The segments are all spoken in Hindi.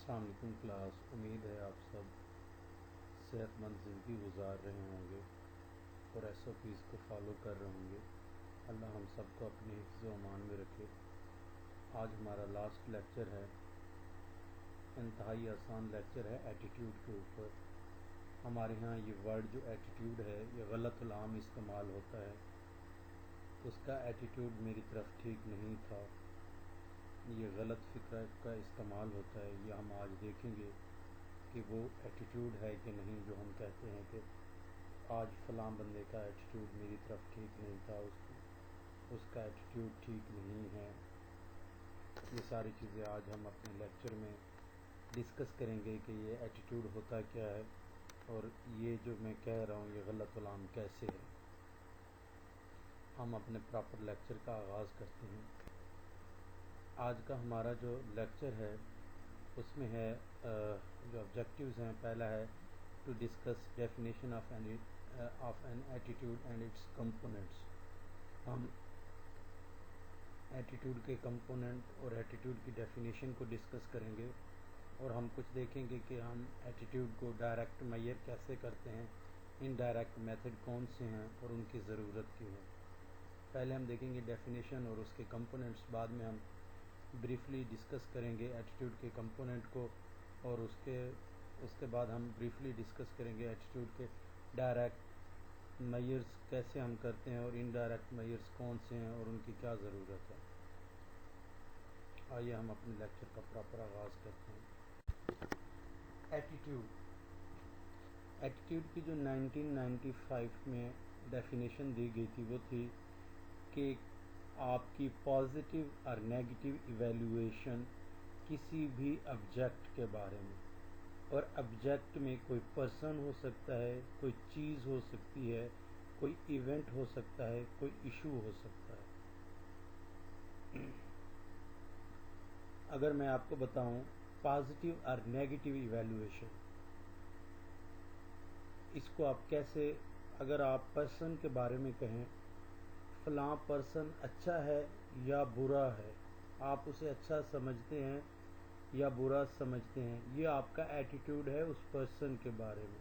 अस्सलाम वालेकुम क्लास। उम्मीद है आप सब सेहतमंद ज़िंदगी गुजार रहे होंगे और SOPs को फॉलो कर रहे होंगे। अल्लाह हम सबको अपने हिफ्ज़ व अमान में रखे। आज हमारा लास्ट लेक्चर है, इंतहाई आसान लेक्चर है एटीट्यूड के ऊपर। हमारे यहाँ ये वर्ड जो एटीट्यूड है ये गलत आम इस्तेमाल होता है। उसका एटीट्यूड मेरी तरफ ठीक नहीं था, ये गलत फ़िक्र का इस्तेमाल होता है। ये हम आज देखेंगे कि वो एटीट्यूड है कि नहीं, जो हम कहते हैं कि आज फ़लाँ बंदे का एटीट्यूड मेरी तरफ ठीक नहीं था, उसका एटीट्यूड ठीक नहीं है। ये सारी चीज़ें आज हम अपने लेक्चर में डिस्कस करेंगे कि ये एटीट्यूड होता क्या है और ये जो मैं कह रहा हूँ ये गलत आम कैसे है। हम अपने प्रॉपर लेक्चर का आगाज़ करते हैं। आज का हमारा जो लेक्चर है उसमें है जो ऑब्जेक्टिव्स हैं। पहला है to discuss definition of an attitude and its components. हम एटीट्यूड के कंपोनेंट और एटीट्यूड की डेफिनेशन को डिस्कस करेंगे और हम कुछ देखेंगे कि हम एटीट्यूड को डायरेक्ट मेजर कैसे करते हैं, इनडायरेक्ट मेथड कौन से हैं और उनकी ज़रूरत क्यों है। पहले हम देखेंगे डेफिनेशन और उसके कंपोनेंट्स, बाद में हम ब्रीफली डिस्कस करेंगे एटीट्यूड के कंपोनेंट को और उसके बाद हम ब्रीफली डिस्कस करेंगे एटीट्यूड के डायरेक्ट मेजर्स कैसे हम करते हैं और इनडायरेक्ट मेजर्स कौन से हैं और उनकी क्या ज़रूरत है। आइए हम अपने लेक्चर का प्रॉपर आगाज़ करते हैं। एटीट्यूड की जो 1995 में डेफिनेशन दी गई थी वो थी कि आपकी पॉजिटिव और नेगेटिव इवैल्यूएशन किसी भी ऑब्जेक्ट के बारे में, और ऑब्जेक्ट में कोई पर्सन हो सकता है, कोई चीज़ हो सकती है, कोई इवेंट हो सकता है, कोई इशू हो सकता है। अगर मैं आपको बताऊं पॉजिटिव और नेगेटिव इवैल्यूएशन, इसको आप कैसे, अगर आप पर्सन के बारे में कहें फलां पर्सन अच्छा है या बुरा है, आप उसे अच्छा समझते हैं या बुरा समझते हैं, ये आपका एटीट्यूड है उस पर्सन के बारे में।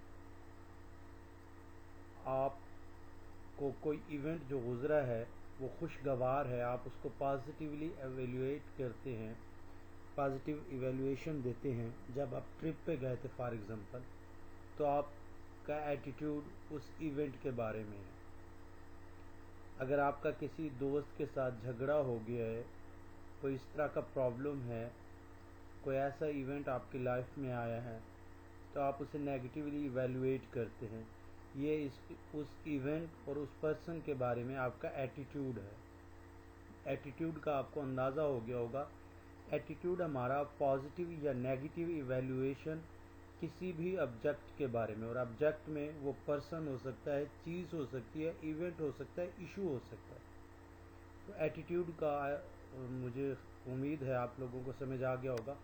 आपको कोई इवेंट जो गुजरा है वो खुशगवार है, आप उसको पॉजिटिवली एवेल्यूएट करते हैं, पॉजिटिव इवैल्यूएशन देते हैं। जब आप ट्रिप पे गए थे फॉर एग्जांपल, तो आपका एटीट्यूड उस इवेंट के बारे में है। अगर आपका किसी दोस्त के साथ झगड़ा हो गया है, कोई इस तरह का प्रॉब्लम है, कोई ऐसा इवेंट आपकी लाइफ में आया है, तो आप उसे नेगेटिवली इवैल्यूएट करते हैं। ये उस इवेंट और उस पर्सन के बारे में आपका एटीट्यूड है। एटीट्यूड का आपको अंदाज़ा हो गया होगा। एटीट्यूड हमारा पॉजिटिव या नेगेटिव इवैल्यूएशन किसी भी ऑब्जेक्ट के बारे में, और ऑब्जेक्ट में वो पर्सन हो सकता है, चीज़ हो सकती है, इवेंट हो सकता है, इशू हो सकता है। तो एटीट्यूड का मुझे उम्मीद है आप लोगों को समझ आ गया होगा।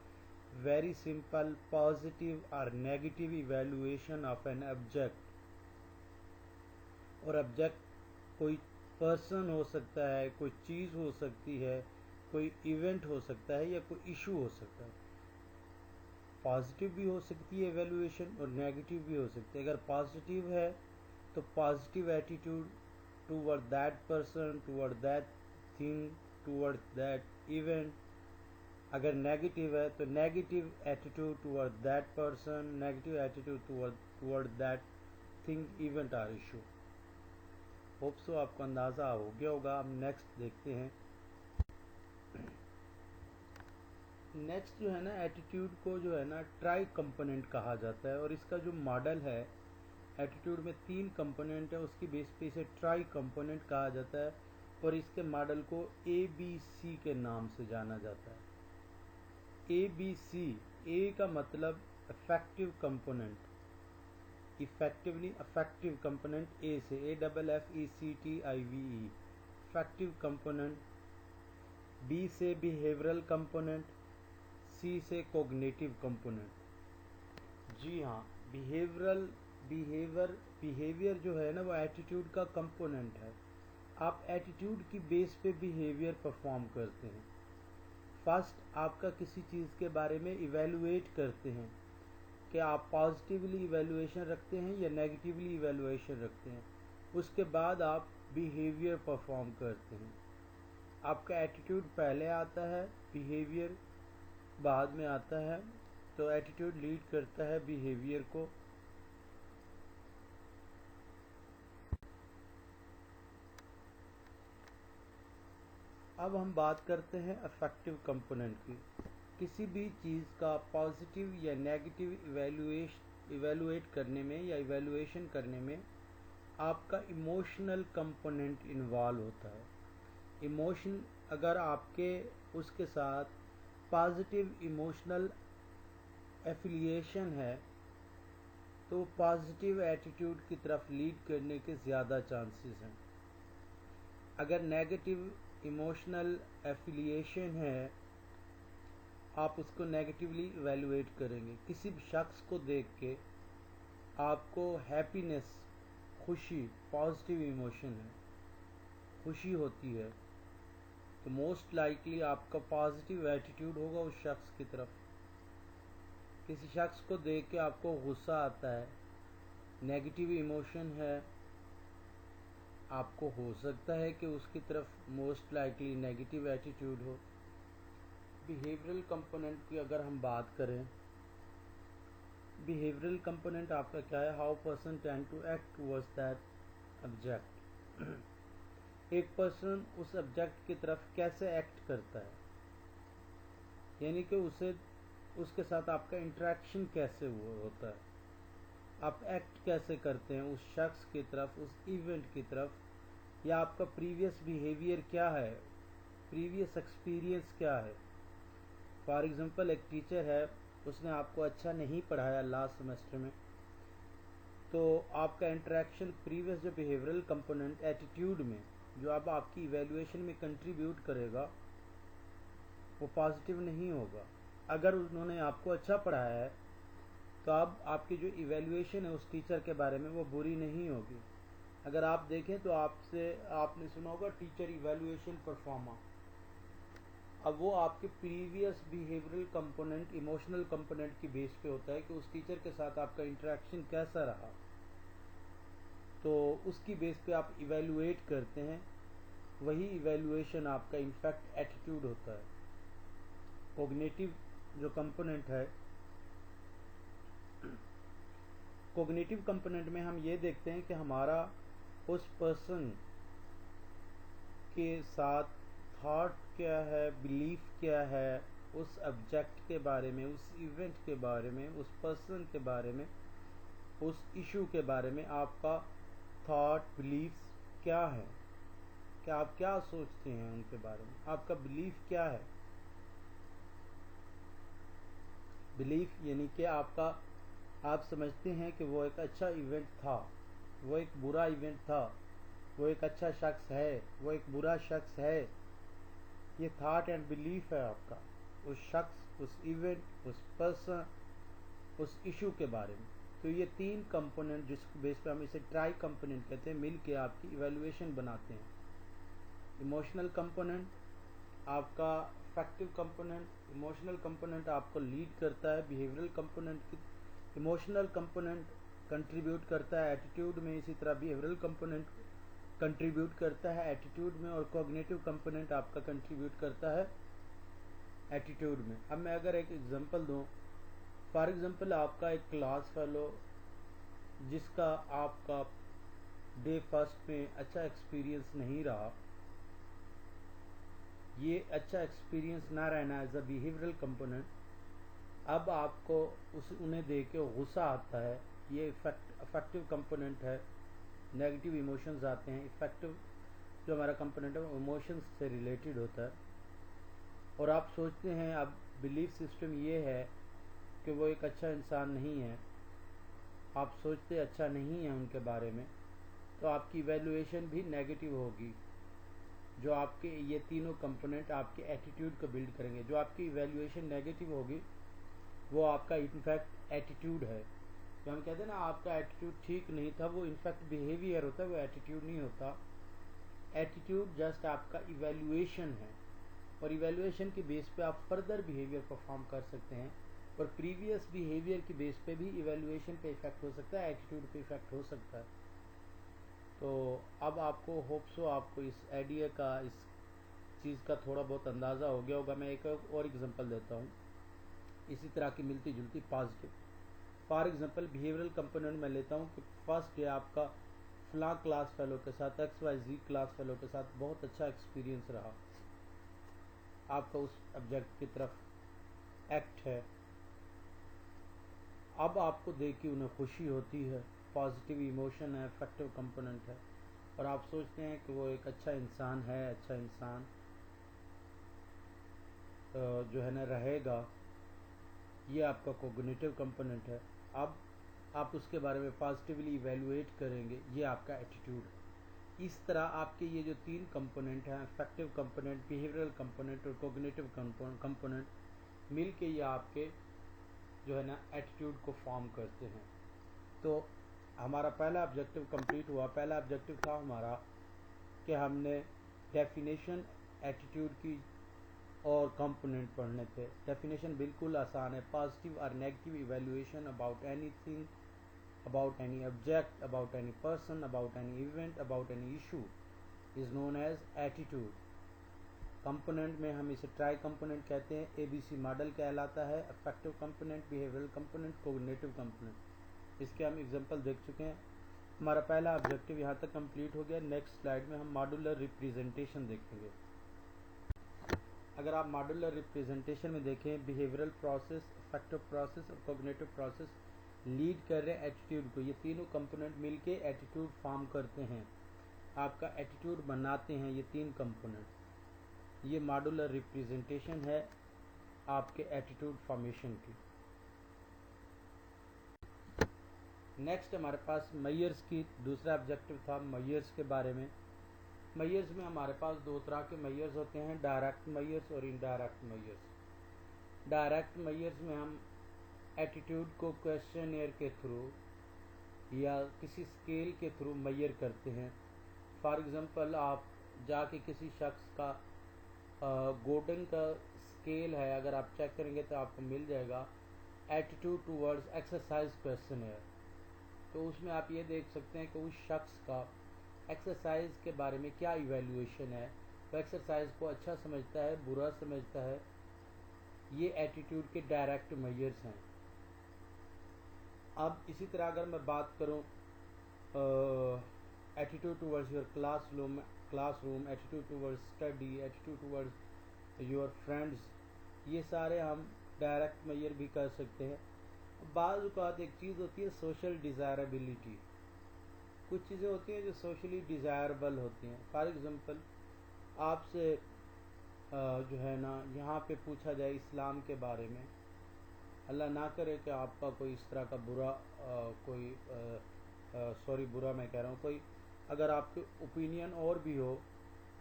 वेरी सिंपल, पॉजिटिव और negative evaluation of an object. और ऑब्जेक्ट कोई पर्सन हो सकता है, कोई चीज़ हो सकती है, कोई इवेंट हो सकता है या कोई इशू हो सकता है। पॉजिटिव भी हो सकती है इवैल्यूएशन और नेगेटिव भी हो सकती है। अगर पॉजिटिव है तो positive attitude toward that person, toward that thing, toward that event. अगर नेगेटिव है तो negative attitude toward that person, negative attitude toward that thing, event और इशू। होप सो आपको अंदाज़ा हो गया होगा। हम नेक्स्ट देखते हैं। नेक्स्ट जो है ना, एटीट्यूड को जो है ना ट्राई कंपोनेंट कहा जाता है, और इसका जो मॉडल है एटीट्यूड में 3 कंपोनेंट है, उसकी बेस पे इसे ट्राई कंपोनेंट कहा जाता है और इसके मॉडल को ABC के नाम से जाना जाता है। ABC, ए का मतलब effective component, effectively effective component ए से, AFFECTIVE, इफेक्टिव कंपोनेंट। बी से बिहेवियरल कंपोनेंट, सी से कोग्निटिव कंपोनेंट। जी हाँ, बिहेवियर जो है ना वो एटीट्यूड का कंपोनेंट है। आप एटीट्यूड की बेस पे बिहेवियर परफॉर्म करते हैं। फर्स्ट आपका किसी चीज़ के बारे में इवेलुएट करते हैं कि आप पॉजिटिवली इवेलुएशन रखते हैं या नेगेटिवली इवेलुएशन रखते हैं। उसके बाद आप बिहेवियर परफॉर्म करते हैं। आपका एटीट्यूड पहले आता है, बिहेवियर बाद में आता है। तो एटीट्यूड लीड करता है बिहेवियर को। अब हम बात करते हैं अफेक्टिव कंपोनेंट की। किसी भी चीज़ का पॉजिटिव या नेगेटिव इवेलुएट करने में या इवेलुएशन करने में आपका इमोशनल कंपोनेंट इन्वॉल्व होता है। इमोशन अगर आपके उसके साथ पॉजिटिव इमोशनल एफिलिएशन है तो पॉजिटिव एटीट्यूड की तरफ लीड करने के ज़्यादा चांसेस हैं। अगर नेगेटिव इमोशनल एफिलिएशन है, आप उसको नेगेटिवली इवेलुएट करेंगे। किसी भी शख्स को देख के आपको हैप्पीनेस, खुशी, पॉजिटिव इमोशन है, खुशी होती है, तो मोस्ट लाइकली आपका पॉजिटिव एटीट्यूड होगा उस शख्स की तरफ। किसी शख्स को देख के आपको गुस्सा आता है, नेगेटिव इमोशन है, आपको हो सकता है कि उसकी तरफ मोस्ट लाइकली नेगेटिव एटीट्यूड हो। बिहेवियरल कंपोनेंट की अगर हम बात करें, बिहेवियरल कंपोनेंट आपका क्या है? How person tend to act towards that object. एक पर्सन उस ऑब्जेक्ट की तरफ कैसे एक्ट करता है, यानी कि उसके साथ आपका इंटरेक्शन कैसे होता है, आप एक्ट कैसे करते हैं उस शख्स की तरफ, उस इवेंट की तरफ, या आपका प्रीवियस बिहेवियर क्या है, प्रीवियस एक्सपीरियंस क्या है। फॉर एग्जांपल एक टीचर है, उसने आपको अच्छा नहीं पढ़ाया लास्ट सेमेस्टर में, तो आपका इंटरेक्शन प्रीवियस जो बिहेवियरल कंपोनेंट एटीट्यूड में जो अब आपकी इवैल्यूएशन में कंट्रीब्यूट करेगा वो पॉजिटिव नहीं होगा। अगर उन्होंने आपको अच्छा पढ़ाया है तो अब आपकी जो इवैल्यूएशन है उस टीचर के बारे में वो बुरी नहीं होगी। अगर आप देखें तो आपने सुना होगा टीचर इवैल्यूएशन परफॉर्मा। अब वो आपके previous behavioural component, emotional component की बेस पे होता है कि उस टीचर के साथ आपका इंटरेक्शन कैसा रहा, तो उसकी बेस पे आप इवैल्यूएट करते हैं। वही इवैल्यूएशन आपका इनफैक्ट एटीट्यूड होता है। कोग्निटिव जो कंपोनेंट है, कोग्निटिव कंपोनेंट में हम ये देखते हैं कि हमारा उस पर्सन के साथ थॉट क्या है, बिलीफ क्या है, उस ऑब्जेक्ट के बारे में, उस इवेंट के बारे में, उस पर्सन के बारे में, उस इशू के बारे में आपका थॉट, बिलीफ्स क्या है, क्या आप क्या सोचते हैं उनके बारे में, आपका बिलीफ क्या है। बिलीफ यानी कि आप समझते हैं कि वो एक अच्छा इवेंट था, वो एक बुरा इवेंट था, वो एक अच्छा शख्स है, वो एक बुरा शख्स है। ये थॉट एंड बिलीफ है आपका उस शख्स, उस इवेंट, उस पर्सन, उस इशू के बारे में। तो ये तीन कंपोनेंट जिस बेस पे हम इसे ट्राई कंपोनेंट कहते हैं, मिल के आपकी इवैल्यूएशन बनाते हैं। इमोशनल कंपोनेंट आपका अफेक्टिव कंपोनेंट, इमोशनल कंपोनेंट आपको लीड करता है बिहेवियरल कंपोनेंट की, इमोशनल कंपोनेंट कंट्रीब्यूट करता है एटीट्यूड में, इसी तरह बिहेवियरल कंपोनेंट कंट्रीब्यूट करता है एटीट्यूड में, और कॉग्निटिव कंपोनेंट आपका कंट्रीब्यूट करता है एटीट्यूड में। अब मैं अगर एक एग्जांपल दूं, फॉर एग्जांपल आपका एक क्लास फेलो जिसका आपका डे फर्स्ट में अच्छा एक्सपीरियंस नहीं रहा, ये अच्छा एक्सपीरियंस ना रहना एज अ बिहेवियरल कंपोनेंट, अब आपको उन्हें देख के गुस्सा आता है, ये अफेक्टिव कंपोनेंट है। नेगेटिव इमोशंस आते हैं। इफेक्टिव जो हमारा कंपोनेंट है वो इमोशंस से रिलेटेड होता है, और आप सोचते हैं, अब बिलीफ सिस्टम ये है कि वो एक अच्छा इंसान नहीं है, आप सोचते अच्छा नहीं है उनके बारे में, तो आपकी इवैल्यूएशन भी नेगेटिव होगी। जो आपके ये तीनों कंपोनेंट आपके एटीट्यूड को बिल्ड करेंगे। जो आपकी इवैल्यूएशन नेगेटिव होगी वो आपका इनफैक्ट एटीट्यूड है। जो हम कहते हैं ना आपका एटीट्यूड ठीक नहीं था, वो इनफैक्ट बिहेवियर होता है, वो एटीट्यूड नहीं होता। एटीट्यूड जस्ट आपका इवैल्यूएशन है। और इवैल्यूएशन के बेस पे आप फर्दर बिहेवियर परफॉर्म कर सकते हैं, और प्रीवियस बिहेवियर के बेस पे भी इवैल्यूएशन पे इफेक्ट हो सकता है, एटीट्यूड पे इफेक्ट हो सकता है। तो अब आपको होप्सो आपको इस आइडिया का, इस चीज़ का थोड़ा बहुत अंदाज़ा हो गया होगा। मैं एक और एग्जांपल देता हूँ इसी तरह की मिलती जुलती positive. For example behavioural component मैं लेता हूँ कि फर्स्ट डे आपका फला क्लास फेलो के साथ, XYZ क्लास फेलो के साथ बहुत अच्छा एक्सपीरियंस रहा, आपका उस ऑब्जेक्ट की तरफ एक्ट है। अब आपको देख के उन्हें खुशी होती है, पॉजिटिव इमोशन है, अफेक्टिव कंपोनेंट है, और आप सोचते हैं कि वो एक अच्छा इंसान है, अच्छा इंसान जो है ना रहेगा। ये आपका कोग्निटिव कंपोनेंट है। अब आप उसके बारे में पॉजिटिवली इवैल्यूएट करेंगे, ये आपका एटीट्यूड है। इस तरह आपके ये जो तीन कंपोनेंट हैं, अफेक्टिव कंपोनेंट, बिहेवियरल कंपोनेंट और कोग्निटिव कंपोनेंट, मिल के ये आपके जो है ना एटीट्यूड को फॉर्म करते हैं। तो हमारा पहला ऑब्जेक्टिव कंप्लीट हुआ। पहला ऑब्जेक्टिव था हमारा कि हमने डेफिनेशन एटीट्यूड की और कंपोनेंट पढ़ने थे। डेफिनेशन बिल्कुल आसान है, पॉजिटिव और negative evaluation about anything, about any object, about any person, about any event, about any issue is known as attitude. Component में हम इसे ट्राई कंपोनेंट कहते हैं, ABC मॉडल कहलाता है, affective component, behavioural component, cognitive component. इसके हम एग्जांपल देख चुके हैं। हमारा पहला ऑब्जेक्टिव यहाँ तक कंप्लीट हो गया। नेक्स्ट स्लाइड में हम मॉड्यूलर रिप्रेजेंटेशन देखेंगे। अगर आप मॉड्यूलर रिप्रेजेंटेशन में देखें, बिहेवियरल प्रोसेस, अफेक्टिव प्रोसेस और कोग्निटिव प्रोसेस लीड कर रहे हैं एटीट्यूड को। ये तीनों कंपोनेंट मिलके एटीट्यूड फॉर्म करते हैं, आपका एटीट्यूड बनाते हैं ये तीन कंपोनेंट। ये मॉड्यूलर रिप्रेजेंटेशन है आपके एटीट्यूड फॉर्मेशन की। नेक्स्ट हमारे पास मेयर्स की दूसरा ऑब्जेक्टिव था, मेयर्स के बारे में। मेयर्स में हमारे पास दो तरह के मेयर्स होते हैं, डायरेक्ट मेयर्स और इनडायरेक्ट मेयर्स। डायरेक्ट मेयर्स में हम एटीट्यूड को क्वेश्चनर के थ्रू या किसी स्केल के थ्रू मेयर करते हैं। फॉर एग्जांपल आप जाके किसी शख्स का गोल्डन का स्केल है, अगर आप चेक करेंगे तो आपको मिल जाएगा एटीट्यूड टूवर्ड्स एक्सरसाइज क्वेश्चनर। तो उसमें आप ये देख सकते हैं कि उस शख्स का एक्सरसाइज के बारे में क्या इवैल्यूएशन है, वो एक्सरसाइज को अच्छा समझता है, बुरा समझता है। ये एटीट्यूड के डायरेक्ट मेजर्स हैं। अब इसी तरह अगर मैं बात करूं attitude towards your classroom, attitude towards study, attitude towards your friends, ये सारे हम डायरेक्ट मेजर भी कर सकते हैं। बाज़ औक़ात एक चीज़ होती है सोशल डिज़ायरेबिलिटी। कुछ चीज़ें होती हैं जो सोशली डिज़ायरेबल होती हैं। फॉर एग्ज़ाम्पल आपसे जो है ना यहाँ पे पूछा जाए इस्लाम के बारे में, अल्लाह ना करे कि आपका कोई इस तरह का बुरा बुरा मैं कह रहा हूँ, कोई अगर आपके ओपिनियन और भी हो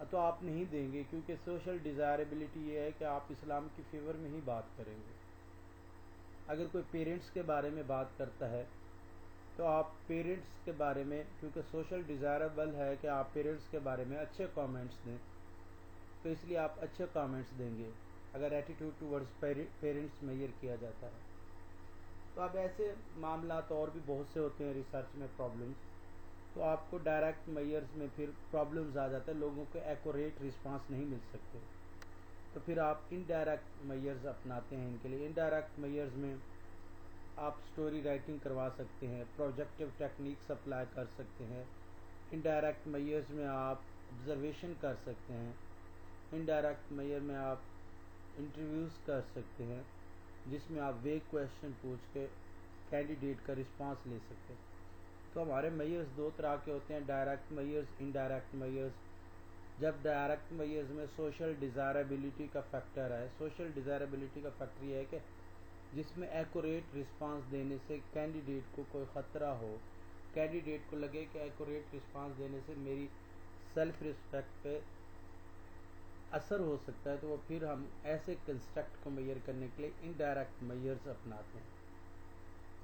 तो आप नहीं देंगे, क्योंकि सोशल डिज़ायरेबिलिटी ये है कि आप इस्लाम की फेवर में ही बात करेंगे। अगर कोई पेरेंट्स के बारे में बात करता है तो आप पेरेंट्स के बारे में, क्योंकि सोशल डिज़ायरेबल है कि आप पेरेंट्स के बारे में अच्छे कमेंट्स दें, तो इसलिए आप अच्छे कमेंट्स देंगे अगर एटीट्यूड टूवर्ड्स पेरेंट्स मेजर किया जाता है। तो अब ऐसे मामला तो और भी बहुत से होते हैं रिसर्च में प्रॉब्लम्स, तो आपको डायरेक्ट मेजर्स में फिर प्रॉब्लम्स आ जाते हैं, लोगों को एक्यूरेट रिस्पांस नहीं मिल सकते, तो फिर आप इनडायरेक्ट मेजर्स अपनाते हैं इनके लिए। इनडायरेक्ट मेजर्स में आप स्टोरी राइटिंग करवा सकते हैं, प्रोजेक्टिव टेक्निक्स अप्लाई कर सकते हैं। इनडायरेक्ट मेजर्स में आप ऑब्जर्वेशन कर सकते हैं। इनडायरेक्ट मेजर में आप इंटरव्यूज़ कर सकते हैं, जिसमें आप वेग क्वेश्चन पूछ के कैंडिडेट का रिस्पांस ले सकते हैं। तो हमारे मेजर्स दो तरह के होते हैं, डायरेक्ट मेजर्स, इनडायरेक्ट मेजर्स। जब डायरेक्ट मेजर्स में सोशल डिज़ायरेबिलिटी का फैक्टर है, सोशल डिज़ायरेबिलिटी का फैक्टर ये है कि जिसमें एक्यूरेट रिस्पांस देने से कैंडिडेट को कोई ख़तरा हो, कैंडिडेट को लगे कि एक्यूरेट रिस्पांस देने से मेरी सेल्फ रिस्पेक्ट पे असर हो सकता है, तो वो फिर हम ऐसे कंस्ट्रक्ट को मेजर करने के लिए इनडायरेक्ट मेजर्स अपनाते हैं।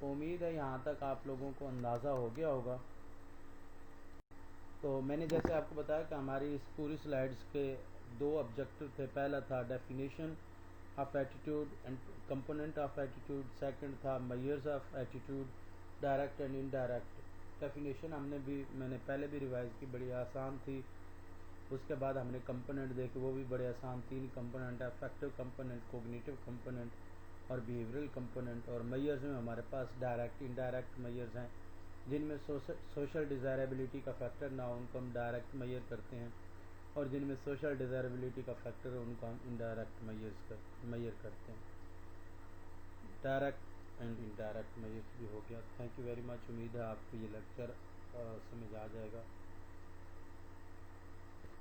तो उम्मीद है यहाँ तक आप लोगों को अंदाज़ा हो गया होगा। तो मैंने जैसे आपको बताया कि हमारी इस पूरी स्लाइड्स के दो ऑब्जेक्टिव थे। पहला था definition of attitude and component of attitude, second था measures of attitude, direct and indirect. Definition मैंने पहले भी रिवाइज की, बड़ी आसान थी। उसके बाद हमने कंपोनेंट देखे, वो भी बड़े आसान, 3 component, affective component, cognitive component और बिहेवियरल कंपोनेंट। और मेजर्स में हमारे पास डायरेक्ट इनडायरेक्ट मेजर्स हैं, जिनमें सोशल डिज़ायरेबिलिटी का फैक्टर ना हो उनको हम डायरेक्ट मेजर करते हैं, और जिनमें सोशल डिज़ायरेबिलिटी का फैक्टर है उनको हम इनडायरेक्ट मेजर करते हैं। डायरेक्ट एंड इनडायरेक्ट मेजर्स भी हो गया। Thank you very much. उम्मीद है आपको ये लेक्चर समझ आ जाएगा।